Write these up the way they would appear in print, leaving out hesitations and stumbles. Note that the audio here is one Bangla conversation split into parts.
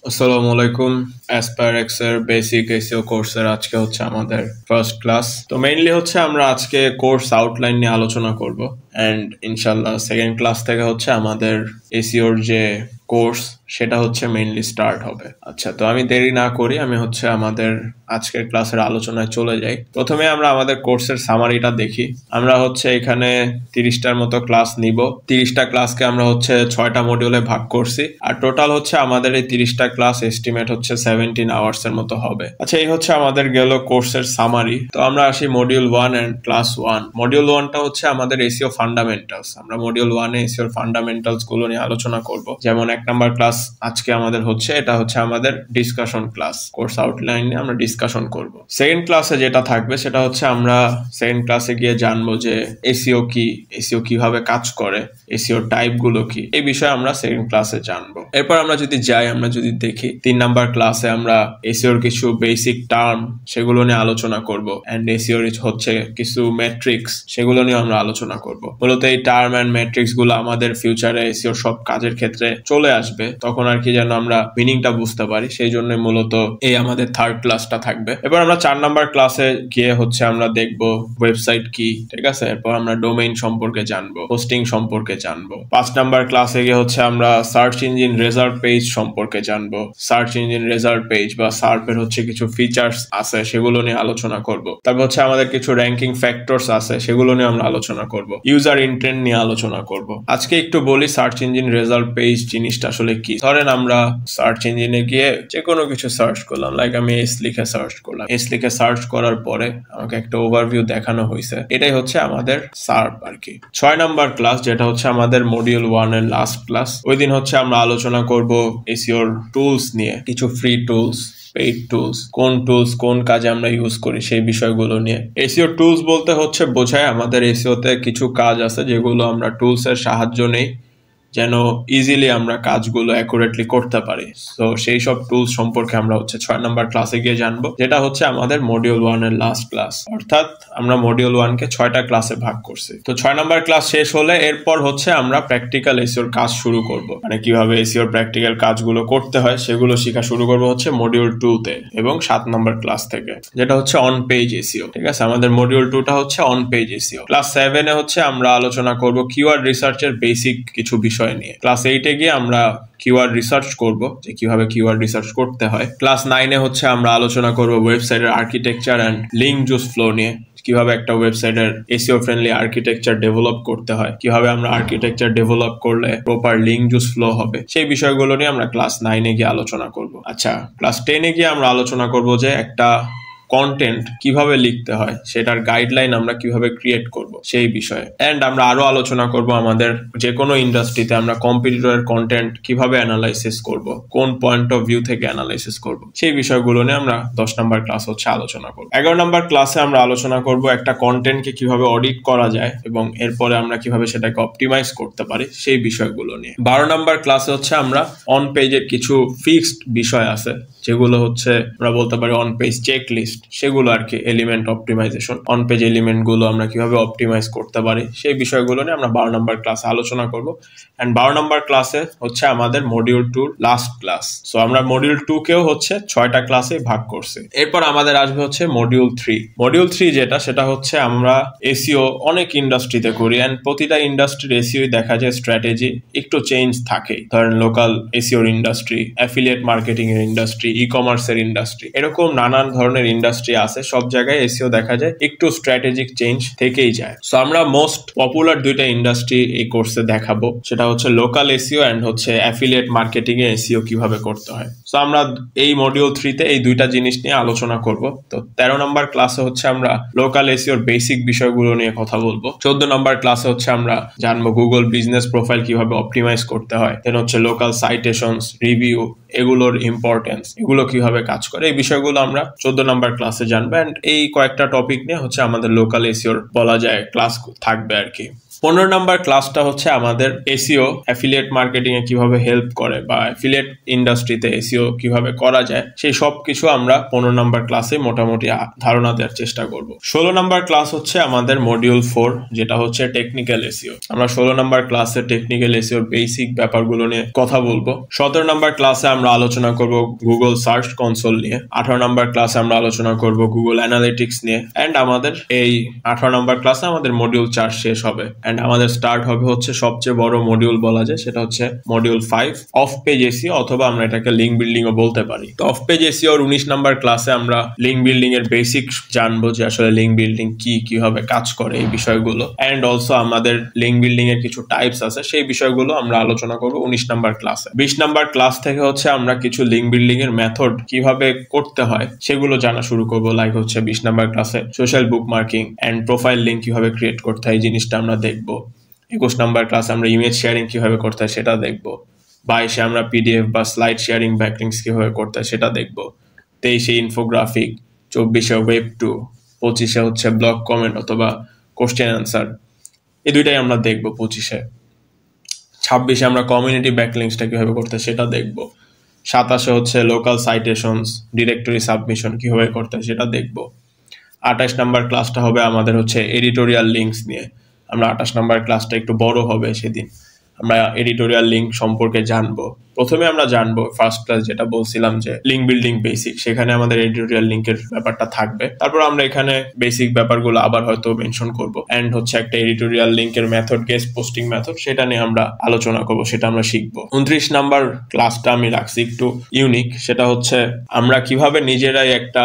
আসসালামু আলাইকুম। অ্যাসপায়ারেক্স এর বেসিক এসইও কোর্সের আজকে হচ্ছে আমাদের ফার্স্ট ক্লাস। তো মেইনলি হচ্ছে আমরা আজকে কোর্স আউটলাইন নিয়ে আলোচনা করব এন্ড ইনশাল্লাহ সেকেন্ড ক্লাস থেকে হচ্ছে আমাদের এসইওর যে কোর্স সেটা হচ্ছে মেইনলি স্টার্ট হবে। আচ্ছা, তো আমি দেরি না করি আমি হচ্ছে আমাদের আজকের ক্লাসের আলোচনায় চলে যাই। প্রথমে আমরা আমাদের কোর্সের সামারিটা দেখি। আমরা হচ্ছে এখানে 30টার মতো ক্লাস নিব। 30টা ক্লাসকে আমরা হচ্ছে 6টা মডিউলে ভাগ করছি, আর টোটাল হচ্ছে আমাদের এই 30টা ক্লাস এস্টিমেট হচ্ছে 17 আওয়ার্স এর মতো হবে। আচ্ছা, এই হচ্ছে আমাদের গেল কোর্সের সামারি। তো আমরা আসি মডিউল 1 এন্ড ক্লাস 1। মডিউল 1টা হচ্ছে আমাদের এসইও ফান্ডামেন্টালস। আমরা মডিউল 1 এ এসইও ফান্ডামেন্টালস গুলো নিয়ে আলোচনা করব। যেমন 1 নাম্বার ক্লাস আজকে আমাদের হচ্ছে, এটা হচ্ছে আমাদের ডিসকাশন ক্লাস। কোর্স আউটলাইন নিয়ে আমরা ডিসকাশন করব। সেকেন্ড ক্লাসে যেটা থাকবে সেটা হচ্ছে আমরা সেকেন্ড ক্লাসে গিয়ে জানবো যে এসইও কি, এসইও কিভাবে কাজ করে, এসইও টাইপ গুলো কি, এই বিষয়ে আমরা সেকেন্ড ক্লাসে জানবো। এরপর আমরা যদি যাই, আমরা যদি দেখি 3 নাম্বার ক্লাসে আমরা এসইওর কিছু বেসিক টার্ম সেগুলো নিয়ে আলোচনা করব এন্ড এসইওর হচ্ছে কিছু ম্যাট্রিক্স সেগুলো নিয়ে আমরা আলোচনা করব। মূলত এই টার্ম এন্ড ম্যাট্রিক্স গুলো আমাদের ফিউচারে এসইওর সব কাজের ক্ষেত্রে চলে আসবে, তখন আর কি যেন আমরা মিনিংটা বুঝতে পারি, সেই জন্য মূলত এই আমাদের থার্ড ক্লাসটা থাকবে। এবার আমরা 4 নাম্বার ক্লাসে গিয়ে হচ্ছে আমরা দেখব ওয়েবসাইট কি, ঠিক আছে। এরপর আমরা ডোমেইন সম্পর্কে জানবো, হোস্টিং সম্পর্কে জানবো। 5 নাম্বার ক্লাসে গিয়ে হচ্ছে আমরা সার্চ ইঞ্জিন রেজাল্ট পেজ সম্পর্কে জানবো। সার্চ ইঞ্জিন রেজাল্ট পেজ বা সার্পের হচ্ছে কিছু ফিচার্স আছে সেগুলো নিয়ে আলোচনা করব। তারপর হচ্ছে আমাদের কিছু র্যাঙ্কিং ফ্যাক্টরস আছে সেগুলো নিয়ে আমরা আলোচনা করব। ইউজার ইন্টেন্ট নিয়ে আলোচনা করব। আজকে একটু বলি সার্চ ইঞ্জিন রেজাল্ট পেজ জিনিসটা আসলে কি। ধরেন আমরা সার্চ ইঞ্জিনে গিয়ে যে কোনো কিছু সার্চ করলাম, লাইক আমি এস লিখে সার্চ করলাম। এস লিখে সার্চ করার পরে আমাকে একটা ওভারভিউ দেখানো হয়েছে, এটাই হচ্ছে আমাদের সার্প আর কি। 6 নাম্বার ক্লাস যেটা হচ্ছে আমাদের মডিউল 1 এর লাস্ট ক্লাস, ওই দিন হচ্ছে আমরা আলোচনা করব এসইওর টুলস নিয়ে, কিছু ফ্রি টুলস, পেইড টুলস, কোন টুলস কোন কাজে আমরা ইউজ করি সেই বিষয়গুলো নিয়ে। এসইও টুলস বলতে হচ্ছে বোঝায় আমাদের এসইওতে কিছু কাজ আছে যেগুলো আমরা টুলস এর সাহায্য নেই যেন ইজিলি আমরা কাজগুলো অ্যাকুরেটলি করতে পারি। তো সেই সব টুলস সম্পর্কে আমরা হচ্ছে 6 নাম্বার ক্লাসে গিয়ে জানবো, যেটা হচ্ছে আমাদের মডিউল 1 এর লাস্ট ক্লাস। অর্থাৎ আমরা মডিউল 1 কে 6টা ক্লাসে ভাগ করছি। তো 6 নাম্বার ক্লাস শেষ হলে এরপর হচ্ছে আমরা প্র্যাকটিক্যাল এসইওর কাজ শুরু করব, মানে কিভাবে এসইওর প্র্যাকটিক্যাল কাজগুলো করতে হয় সেগুলো শেখা শুরু করব হচ্ছে মডিউল 2 তে এবং 7 নাম্বার ক্লাস থেকে, যেটা হচ্ছে অন পেজ এসইও, ঠিক আছে। আমাদের মডিউল 2টা হচ্ছে অন পেজ এসইও। ক্লাস 7 এ হচ্ছে আমরা আলোচনা করব কিওয়ার্ড রিসার্চের বেসিক কিছু বিষয় নিয়ে। ক্লাস 8 এ গিয়ে আমরা কিওয়ার্ড রিসার্চ করব, যে কিভাবে কিওয়ার্ড রিসার্চ করতে হয়। ক্লাস 9 এ হচ্ছে আমরা আলোচনা করব ওয়েবসাইটের architecture and link juice flow নিয়ে, কিভাবে একটা ওয়েবসাইটের এসইও ফ্রেন্ডলি আর্কিটেকচার ডেভেলপ করতে হয়, কিভাবে আমরা আর্কিটেকচার ডেভেলপ করলে প্রপার লিংক জুস ফ্লো হবে, সেই বিষয়গুলো নিয়ে আমরা ক্লাস 9 এ গিয়ে আলোচনা করব। আচ্ছা, ক্লাস 10 এ গিয়ে আমরা আলোচনা করব যে একটা কন্টেন্ট কিভাবে লিখতে হয়, সেটার গাইডলাইন আমরা কিভাবে ক্রিয়েট করব সেই বিষয়ে। এন্ড আমরা আরো আলোচনা করব আমাদের যে কোনো ইন্ডাস্ট্রিতে আমরা কম্পিটিটরের কন্টেন্ট কিভাবে অ্যানালাইসিস করব, কোন পয়েন্ট অফ ভিউ থেকে অ্যানালাইসিস করব, সেই বিষয়গুলো নিয়ে আমরা 10 নাম্বার ক্লাস হচ্ছে আলোচনা করব। 11 নাম্বার ক্লাসে আমরা আলোচনা করব একটা কন্টেন্টকে কিভাবে অডিট করা যায় এবং এরপরে আমরা কিভাবে সেটাকে অপটিমাইজ করতে পারি সেই বিষয়গুলো নিয়ে। 12 নাম্বার ক্লাসে হচ্ছে আমরা অন পেজের কিছু ফিক্সড বিষয় আছে যেগুলো হচ্ছে আমরা বলতে পারি অন পেজ চেক লিস্ট, সেগুলো আর কি, element optimization, on page element গুলো আমরা কিভাবে অপটিমাইজ করতে পারি সেই বিষয়গুলো নিয়ে আমরা 12 নাম্বার ক্লাসে আলোচনা করব। এন্ড 12 নাম্বার ক্লাসে হচ্ছে আমাদের মডিউল 2 লাস্ট ক্লাস। সো আমরা মডিউল 2 কেও হচ্ছে 6টা ক্লাসে ভাগ করছি। এরপর আমাদের আসবে হচ্ছে মডিউল 3। মডিউল 3 যেটা, সেটা হচ্ছে আমরা এসইও অনেক ইন্ডাস্ট্রিতে করি এন্ড প্রতিটা ইন্ডাস্ট্রির এসইও দেখা যায় স্ট্র্যাটেজি একটু চেঞ্জ থাকে। ধরেন লোকাল এসইওর ইন্ডাস্ট্রি, অ্যাফিলিয়েট মার্কেটিং এর ইন্ডাস্ট্রি, ই কমার্সের ইন্ডাস্ট্রি, এরকম নানান ধরনের ইন্ডাস্ট্রি আছে। সব জায়গায় এসইও দেখা যায় একটু স্ট্র্যাটেজিক চেঞ্জ থেকেই যায়। সো আমরা মোস্ট পপুলার দুইটা ইন্ডাস্ট্রি এই কোর্সে দেখাবো, সেটা হচ্ছে লোকাল এসইও এন্ড হচ্ছে অ্যাফিলিয়েট মার্কেটিং এ এসইও কিভাবে করতে হয়। সো আমরা এই মডিউল 3 তে এই দুইটা জিনিস নিয়ে আলোচনা করব। তো 13 নম্বর ক্লাসে হচ্ছে আমরা লোকাল এসইওর বেসিক বিষয়গুলো নিয়ে কথা বলবো। 14 নম্বর ক্লাসে হচ্ছে আমরা জানবো গুগল বিজনেস প্রোফাইল কিভাবে অপটিমাইজ করতে হয়, দেন হচ্ছে লোকাল সাইটেশনস, রিভিউ, এগুলোর ইম্পর্টেন্স, এগুলো কিভাবে কাজ করে, এই বিষয়গুলো আমরা 14 নাম্বার ক্লাসে জানবো। এন্ড এই কয়েকটা টপিক নিয়ে হচ্ছে আমাদের লোকাল এসইওর বলা যায় ক্লাস থাকবে আর কি। 15 নাম্বার ক্লাসটা হচ্ছে আমাদের এসইও অ্যাফিলিয়েট মার্কেটিং এ কিভাবে হেল্প করে বা অ্যাফিলিয়েট ইন্ডাস্ট্রিতে এসইও কিভাবে করা যায় সেই সব কিছু আমরা 15 নাম্বার ক্লাসে মোটামুটি ধারণা দেওয়ার চেষ্টা করব। 16 নাম্বার ক্লাস হচ্ছে আমাদের মডিউল 4, যেটা হচ্ছে টেকনিক্যাল এসইও। আমরা 16 নাম্বার ক্লাসে টেকনিক্যাল এসইওর বেসিক ব্যাপারগুলো নিয়ে কথা বলবো। 17 নাম্বার ক্লাসে আমরা আমরা আলোচনা করব গুগল সার্চ কনসোল নিয়ে। 18 নম্বর ক্লাসে আমরা আলোচনা করব গুগল অ্যানালিটিক্স নিয়ে। এন্ড আমাদের এই 18 নম্বর ক্লাসে আমাদের মডিউল 4 শেষ হবে। এন্ড আমাদের স্টার্ট হবে হচ্ছে সবচেয়ে বড় মডিউল বলা যায়, সেটা হচ্ছে মডিউল 5 অফ পেজ এসইও, অথবা আমরা এটাকে লিঙ্ক বিল্ডিং ও বলতে পারি। তো অফ পেজ এসইও এর 19 নম্বর ক্লাসে আমরা লিঙ্ক বিল্ডিং এর বেসিক জানবো, যে আসলে লিঙ্ক বিল্ডিং কিভাবে কাজ করে এই বিষয়গুলো। এন্ড অলসো আমাদের লিঙ্ক বিল্ডিং এর কিছু টাইপস আছে, সেই বিষয়গুলো আমরা আলোচনা করব 19 নম্বর ক্লাসে। 20 নম্বর ক্লাস থেকে হচ্ছে আমরা কিছু লিঙ্ক বিল্ডিং এর মেথড কিভাবে করতে হয় সেগুলো জানা শুরু করব। লাইক হচ্ছে 20 নম্বর ক্লাসে social bookmarking and profile link কিভাবে ক্রিয়েট করতে হয় এই জিনিসটা আমরা দেখব। 21 নম্বর ক্লাসে আমরা ইমেজ শেয়ারিং কিভাবে করতে হয় সেটা দেখব। 22-এ আমরা পিডিএফ বা স্লাইড শেয়ারিং ব্যাকলিংকস কিভাবে করতে হয় সেটা দেখব। 23-এ ইনফোগ্রাফিক, 24-এ ওয়েব 2, 25-এ হচ্ছে ব্লগ কমেন্ট অথবা কোশ্চেন অ্যান্সার, এই দুইটাই আমরা দেখব 25-এ। 26-এ আমরা কমিউনিটি ব্যাকলিংকসটা কিভাবে করতে হয় সেটা দেখব। 27-এ হচ্ছে লোকাল সাইটেশনস ডিরেক্টরি সাবমিশন কিভাবে করতে হয় সেটা দেখব। 28 নম্বর ক্লাসটা হবে আমাদের হচ্ছে এডিটোরিয়াল লিঙ্কস নিয়ে। আমরা 28 নম্বর ক্লাসটা একটু বড় হবে সেদিন। আমরা এডিটোরিয়াল লিঙ্ক সম্পর্কে জানবো। প্রথমে আমরা জানবো ফার্স্ট ক্লাস যেটা বলছিলাম যে লিঙ্ক বিল্ডিং বেসিক, সেখানে আমাদের এডিটোরিয়াল লিঙ্কের ব্যাপারটা থাকবে। তারপর আমরা এখানে বেসিক ব্যাপারগুলো আবার হয়তো মেনশন করব। এন্ড হচ্ছে একটা এডিটোরিয়াল লিঙ্কের মেথড, গেস্ট পোস্টিং মেথড, সেটা নিয়ে আমরা আলোচনা করব, সেটা আমরা শিখবো। 29 নাম্বার ক্লাসটা আমি রাখছি একটু ইউনিক, সেটা হচ্ছে আমরা কিভাবে নিজেরাই একটা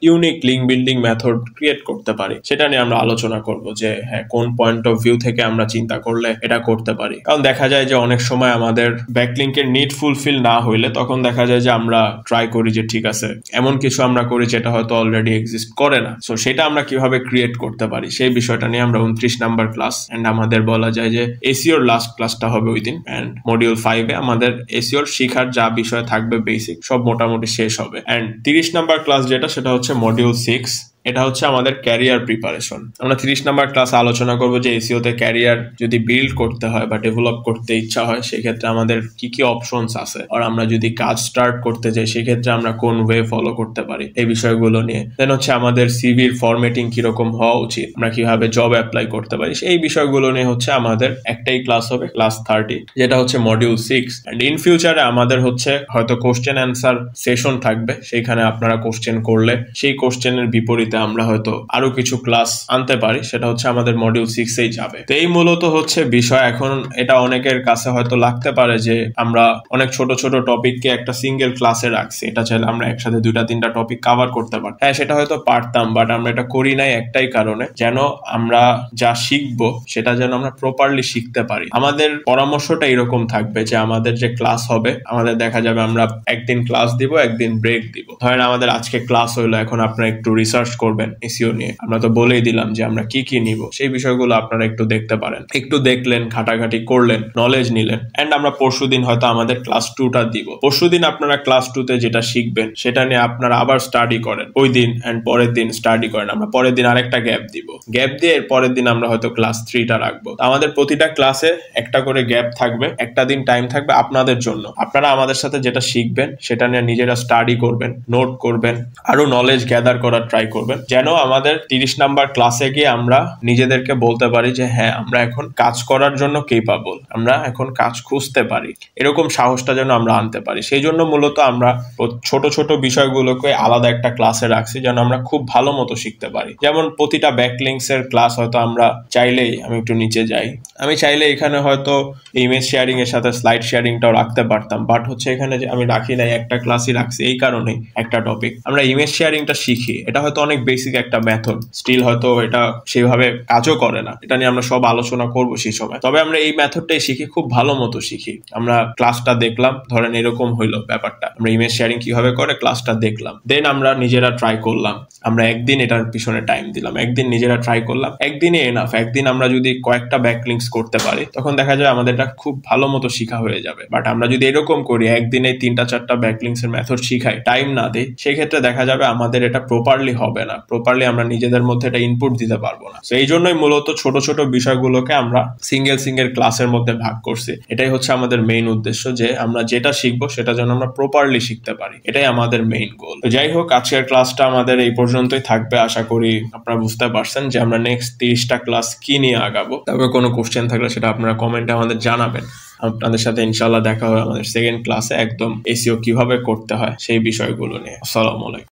unique link building method create করতে পারি সেটা নিয়ে আমরা আলোচনা করব, যে হ্যাঁ কোন পয়েন্ট অফ ভিউ থেকে আমরা চিন্তা করলে এটা করতে পারি। কারণ দেখা যায় যে অনেক সময় আমাদের ব্যাকলিঙ্কের নিড ফুলফিল না হইলে তখন দেখা যায় যে আমরা ট্রাই করি যে ঠিক আছে এমন কিছু আমরা করি যেটা হয়তো অলরেডি এক্সিস্ট করে না, সো সেটা আমরা কিভাবে ক্রিয়েট করতে পারি সেই বিষয়টা নিয়ে আমরা 29 নাম্বার ক্লাস। এন্ড আমাদের বলা যায় যে এসইওর লাস্ট ক্লাসটা হবে ওই দিন। এন্ড মডিউল 5-এ আমাদের এসইওর শিখার যা বিষয় থাকবে বেসিক সব মোটামুটি শেষ হবে। এন্ড 30 নাম্বার ক্লাস যেটা, সেটা হচ্ছে মডিউল 6, এটা হচ্ছে আমাদের ক্যারিয়ার প্রিপারেশন। আমরা 30 নাম্বার ক্লাস আলোচনা করব যে এসইওতে ক্যারিয়ার যদি বিল্ড করতে হয় বা ডেভেলপ করতে ইচ্ছা হয় সেক্ষেত্রে আমাদের কি কি অপশনস আছে, আর আমরা যদি কাজ স্টার্ট করতে যাই সেক্ষেত্রে আমরা কোন ওয়ে ফলো করতে পারি এই বিষয়গুলো নিয়ে। দেন হচ্ছে আমাদের সিভির ফরম্যাটিং কিরকম হওয়া উচিত, আমরা কিভাবে জব অ্যাপ্লাই করতে পারি সেই বিষয়গুলো নিয়ে হচ্ছে আমাদের একটাই ক্লাস হবে, ক্লাস 30, যেটা হচ্ছে মডিউল 6। এন্ড ইন ফিউচারে আমাদের হচ্ছে হয়তো কোশ্চেন অ্যান্সার সেশন থাকবে, সেইখানে আপনারা কোশ্চেন করলে সেই কোশ্চেনের বিপরীতে আমরা হয়তো আরো কিছু ক্লাস আনতে পারি, সেটা হচ্ছে আমাদের মডিউল 6-এই যাবে। তো এই মূলত হচ্ছে বিষয়। এখন এটা অনেকের কাছে হয়তো লাগতে পারে যে আমরা অনেক ছোট ছোট টপিককে একটা সিঙ্গেল ক্লাসে রাখছি, এটা চাইলে আমরা একসাথে 2-3টা টপিক কভার করতে পারি। হ্যাঁ সেটা হয়তো পারতাম, বাট আমরা এটা করি নাই একটাই কারণে, যেন আমরা যা শিখবো সেটা যেন আমরা প্রপারলি শিখতে পারি। আমাদের পরামর্শটা এরকম থাকবে যে আমাদের যে ক্লাস হবে, আমাদের দেখা যাবে আমরা একদিন ক্লাস দিব, একদিন ব্রেক দিব। ধরেন আমাদের আজকে ক্লাস হইলো, এখন আপনারা একটু রিসার্চ করবেন এসইও নিয়ে। আমরা তো বলেই দিলাম যে আমরা কি কি নিব, সেই বিষয়গুলো আপনারা একটু দেখতে পারেন, একটু দেখলেন, ঘাটাঘাটি করলেন, নলেজ নিলেন। এন্ড আমরা পরশুদিন হয়তো আমাদের ক্লাস 2টা দিব। পরশুদিন আপনারা ক্লাস 2-তে যেটা শিখবেন সেটা নিয়ে আপনারা আবার স্টাডি করেন ওই দিন, এন্ড পরের দিন স্টাডি করেন। আমরা পরের দিন আরেকটা গ্যাপ দিব, গ্যাপ দিয়ে এর পরের দিন আমরা হয়তো ক্লাস 3টা রাখবো। আমাদের প্রতিটা ক্লাসে একটা করে গ্যাপ থাকবে, একটা দিন টাইম থাকবে আপনাদের জন্য। আপনারা আমাদের সাথে যেটা শিখবেন সেটা নিয়ে নিজেরা স্টাডি করবেন, নোট করবেন, আরো নলেজ গ্যাদার করার ট্রাই করবেন, যেন আমাদের 30 নাম্বার ক্লাসে গিয়ে আমরা নিজেদেরকে বলতে পারি যে হ্যাঁ আমরা এখন কাজ করার জন্য কেপাবল, আমরা এখন কাজ খুঁজতে পারি, এরকম সাহসটা যেন আমরা আনতে পারি। সেই জন্য মূলত আমরা ছোট ছোট বিষয়গুলোকে আলাদা একটা ক্লাসে রাখছি, যেন আমরা খুব ভালো মতো শিখতে পারি। যেমন প্রতিটা ব্যাকলিংকস এর ক্লাস হয়তো আমরা চাইলেই, আমি একটু নিচে যাই, আমি চাইলে এখানে হয়তো ইমেজ শেয়ারিং এর সাথে স্লাইড শেয়ারিংটাও রাখতে পারতাম, বাট হচ্ছে এখানে যে আমি রাখি নাই, একটা ক্লাসই রাখছি এই কারণেই, একটা টপিক আমরা ইমেজ শেয়ারিংটা শিখি। এটা হয়তো অনেক বেসিক একটা মেথড, স্টিল হয়তো এটা সেভাবে কাজও করে না, এটা নিয়ে আমরা সব আলোচনা করবো সেই সময়। তবে আমরা এই মেথডটাই শিখি, খুব ভালো মতো শিখি। আমরা ক্লাসটা দেখলাম, ধরেন এরকম হইলো ব্যাপারটা, আমরা ইমেজ শেয়ারিং কিভাবে করে ক্লাসটা দেখলাম, দেন আমরা নিজেরা ট্রাই করলাম, আমরা একদিন এটার পিছনে টাইম দিলাম, একদিন নিজেরা ট্রাই করলাম, একদিনে এনাফ। একদিন আমরা যদি কয়েকটা ব্যাকলিংকস করতে পারি তখন দেখা যায় আমাদের এটা খুব ভালো মতো শিখা হয়ে যাবে। বাট আমরা যদি এরকম করি, একদিনে 3-4টা ব্যাকলিংকস এর মেথড শিখাই, টাইম না দিই, সেক্ষেত্রে দেখা যাবে আমাদের এটা প্রপারলি হবে না। না, প্রপারলি আমরা নিজেদের মধ্যে এটা ইনপুট দিতে পারবো না। তো এই জন্যই মূলত ছোট ছোট বিষয়গুলোকে আমরা সিঙ্গেল ক্লাসের মধ্যে ভাগ করছি। এটাই হচ্ছে আমাদের মেইন উদ্দেশ্য, যে আমরা যেটা শিখবো সেটা যেন আমরা প্রপারলি শিখতে পারি, এটাই আমাদের মেইন গোল। তো যাই হোক, আজকের ক্লাসটা আমাদের এই পর্যন্তই থাকবে। আশা করি আপনারা বুঝতে পারছেন যে আমরা নেক্সট 30টা ক্লাস কি নিয়ে আগাবো। তবে কোনো কোশ্চেন থাকলে সেটা আপনারা কমেন্টে আমাদের জানাবেন। আপনাদের সাথে ইনশাল্লাহ দেখা হবে আমাদের সেকেন্ড ক্লাসে, একদম এসইও কিভাবে করতে হয় সেই বিষয়গুলো নিয়ে। আসসালামু আলাইকুম।